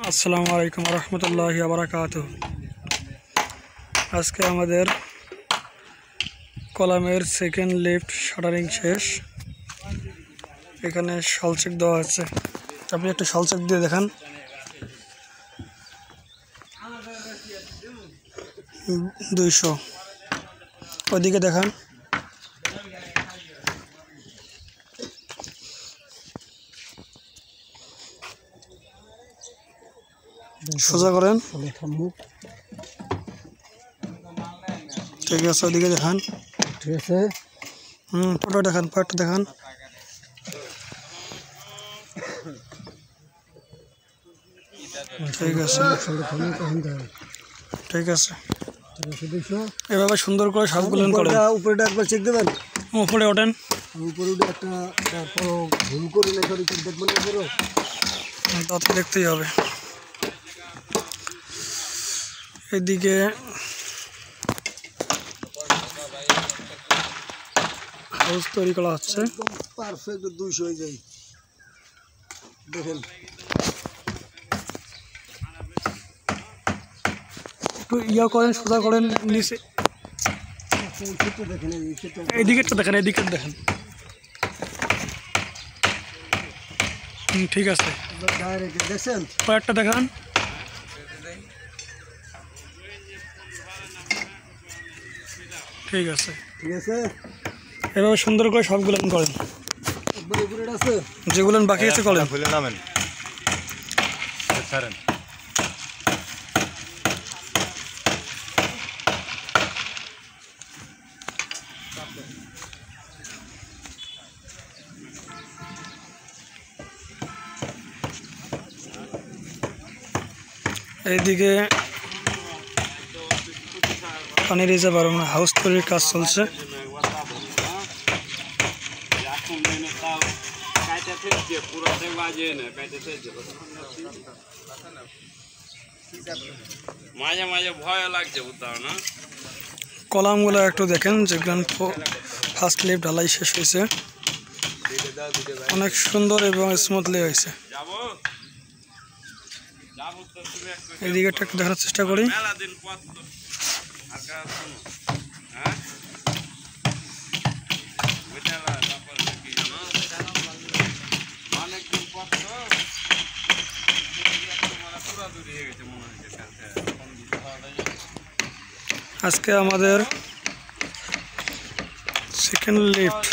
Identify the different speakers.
Speaker 1: আসসালামু আলাইকুম রহমতুল্লাহি ওয়া বারাকাতুহু। আজকে আমাদের কলামের সেকেন্ড লিফট শাটারিং শেষ। এখানে সলচেক দেওয়া আছে, আপনি একটা সলচেক দিয়ে দেখান। 200 ওইদিকে দেখান। সোজা করেন, ঠিক আছে। ওইদিকে দেখান, ঠিক আছে। ফটো দেখান, পার্টটা দেখান। ঠিক আছে, ঠিক আছে। এভাবে সুন্দর করে সবগুলো করেন।
Speaker 2: উপরেটা একবার চেক দেবেন।
Speaker 1: উপরে ওঠেন,
Speaker 2: উপরে উঠে একটা ভুল করে দেখবেন।
Speaker 1: তা তো দেখতেই হবে। এদিকে হাউস তৈরি করা হচ্ছে।
Speaker 2: পারফেক্ট 200 হয়ে যায়। দেখেন
Speaker 1: একটু ইয়া করেন, সোজা করেন নিচে। এদিকেরটা দেখেন, এদিকের দেখেন। ঠিক আছে,
Speaker 2: দেখছেন।
Speaker 1: কয়েকটা দেখান। ঠিক আছে,
Speaker 2: ঠিক আছে।
Speaker 1: এভাবে সুন্দর করে সবগুলো করেন, যেগুলো বাকি আছে করেন। এইদিকে পানি রিজার্ভার হাউস তৈরির কাজ চলছে।
Speaker 3: মাঝে মাঝে ভয় লাগছে, বুঝতাম না।
Speaker 1: কলামগুলো একটু দেখেন, যেগুলো ফার্স্ট লিফট ঢালাই শেষ হয়েছে। অনেক সুন্দর এবং স্মুথলি হয়েছে। এদিকে একটু দেখার চেষ্টা করি। আজকে আমাদের সেকেন্ড লিফট